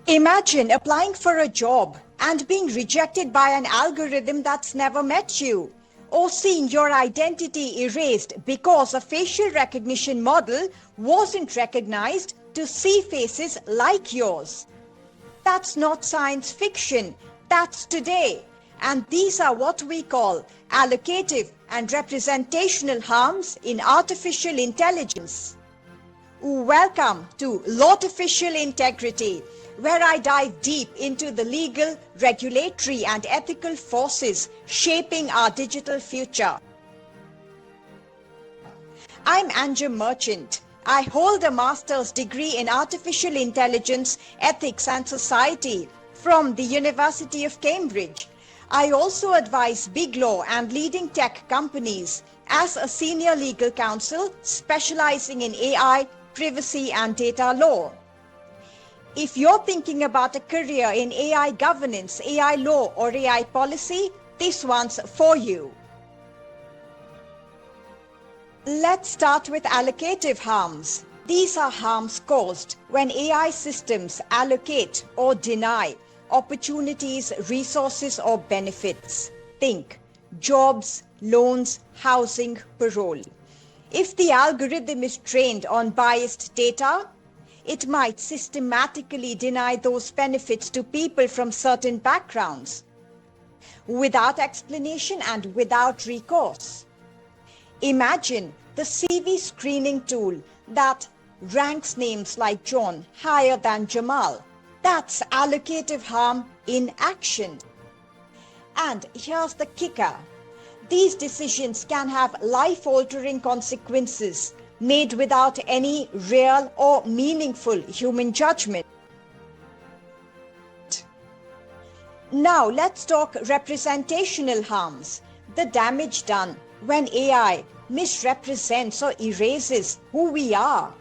Imagine applying for a job and being rejected by an algorithm that's never met you, or seeing your identity erased because a facial recognition model wasn't recognized to see faces like yours. That's not science fiction, that's today. And these are what we call allocative and representational harms in artificial intelligence. Welcome to Lawtificial Integrity, where I dive deep into the legal, regulatory and ethical forces shaping our digital future. I'm Anja Merchant. I hold a master's degree in Artificial Intelligence, Ethics and Society from the University of Cambridge. I also advise big law and leading tech companies as a senior legal counsel specializing in AI, privacy and data law. If you're thinking about a career in AI governance, AI law or AI policy, this one's for you. Let's start with allocative harms. These are harms caused when AI systems allocate or deny opportunities, resources or benefits. Think jobs, loans, housing, parole. If the algorithm is trained on biased data, it might systematically deny those benefits to people from certain backgrounds, without explanation and without recourse. Imagine the CV screening tool that ranks names like John higher than Jamal. That's allocative harm in action. And here's the kicker. These decisions can have life-altering consequences made without any real or meaningful human judgment. Now let's talk representational harms, the damage done when AI misrepresents or erases who we are.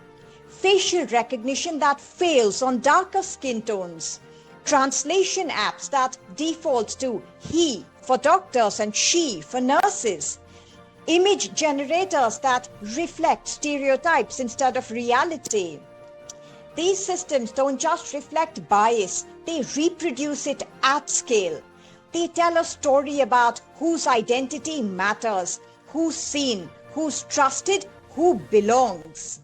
Facial recognition that fails on darker skin tones, translation apps that default to he for doctors and she for nurses, image generators that reflect stereotypes instead of reality. These systems don't just reflect bias, they reproduce it at scale. They tell a story about whose identity matters, who's seen, who's trusted, who belongs.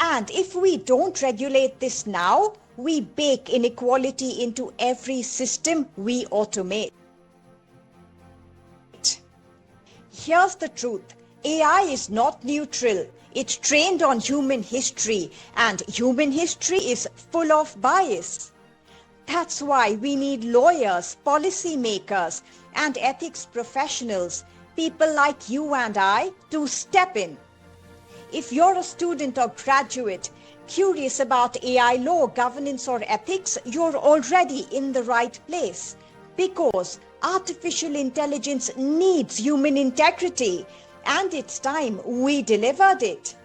And if we don't regulate this now, we bake inequality into every system we automate. Here's the truth. AI is not neutral. It's trained on human history, and human history is full of bias. That's why we need lawyers, policymakers, and ethics professionals, people like you and I, to step in. If you're a student or graduate curious about AI law, governance or ethics, you're already in the right place, because artificial intelligence needs human integrity, and it's time we delivered it.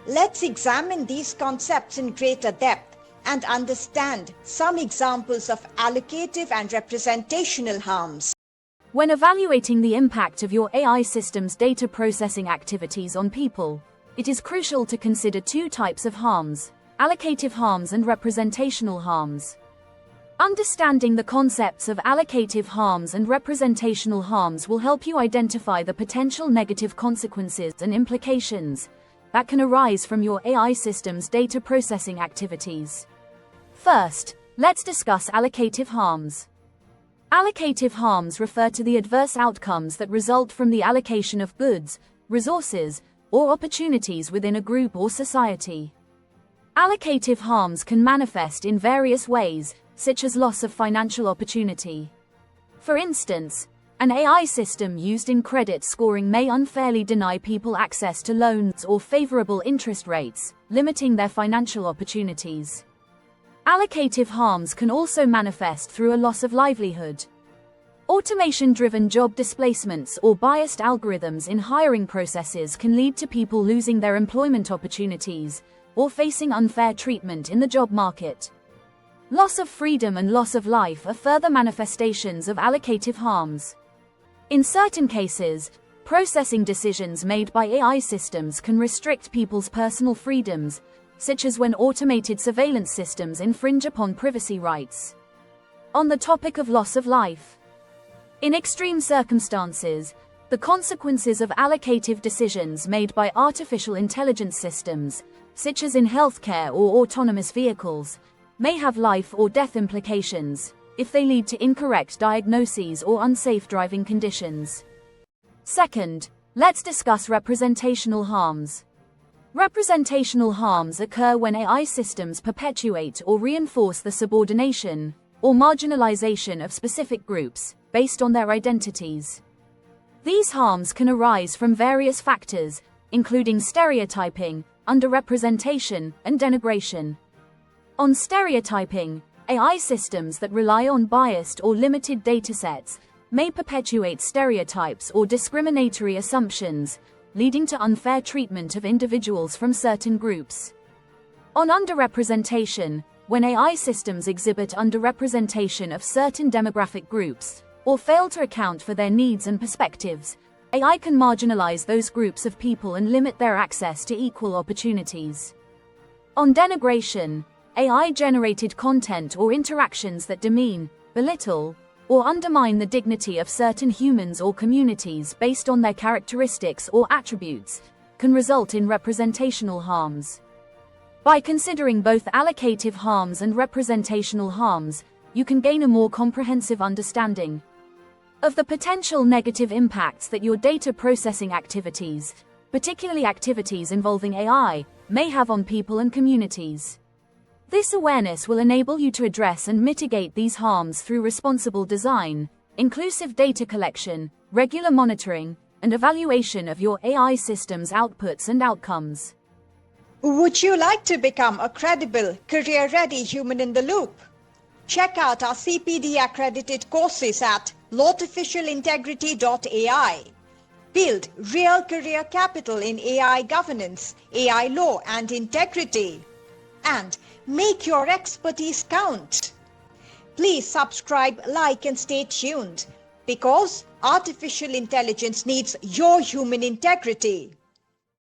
Let's examine these concepts in greater depth and understand some examples of allocative and representational harms. When evaluating the impact of your AI system's data processing activities on people, it is crucial to consider two types of harms: allocative harms and representational harms. Understanding the concepts of allocative harms and representational harms will help you identify the potential negative consequences and implications that can arise from your AI system's data processing activities. First, let's discuss allocative harms. Allocative harms refer to the adverse outcomes that result from the allocation of goods, resources, or opportunities within a group or society. Allocative harms can manifest in various ways, such as loss of financial opportunity. For instance, an AI system used in credit scoring may unfairly deny people access to loans or favorable interest rates, limiting their financial opportunities. Allocative harms can also manifest through a loss of livelihood. Automation-driven job displacements or biased algorithms in hiring processes can lead to people losing their employment opportunities or facing unfair treatment in the job market. Loss of freedom and loss of life are further manifestations of allocative harms. In certain cases, processing decisions made by AI systems can restrict people's personal freedoms, such as when automated surveillance systems infringe upon privacy rights. On the topic of loss of life. In extreme circumstances, the consequences of allocative decisions made by artificial intelligence systems, such as in healthcare or autonomous vehicles, may have life or death implications if they lead to incorrect diagnoses or unsafe driving conditions. Second, let's discuss representational harms. Representational harms occur when AI systems perpetuate or reinforce the subordination or marginalization of specific groups based on their identities. These harms can arise from various factors, including stereotyping, underrepresentation, and denigration. On stereotyping, AI systems that rely on biased or limited datasets may perpetuate stereotypes or discriminatory assumptions, leading to unfair treatment of individuals from certain groups. On underrepresentation, when AI systems exhibit underrepresentation of certain demographic groups, or fail to account for their needs and perspectives, AI can marginalize those groups of people and limit their access to equal opportunities. On denigration, AI-generated content or interactions that demean, belittle, or undermine the dignity of certain humans or communities based on their characteristics or attributes can result in representational harms. By considering both allocative harms and representational harms, you can gain a more comprehensive understanding of the potential negative impacts that your data processing activities, particularly activities involving AI, may have on people and communities. This awareness will enable you to address and mitigate these harms through responsible design, inclusive data collection, regular monitoring, and evaluation of your AI system's outputs and outcomes. Would you like to become a credible, career-ready human in the loop? Check out our CPD-accredited courses at lawtificialintegrity.ai. Build real career capital in AI governance, AI law, and integrity. And make your expertise count. Please subscribe, like, and stay tuned, because artificial intelligence needs your human integrity.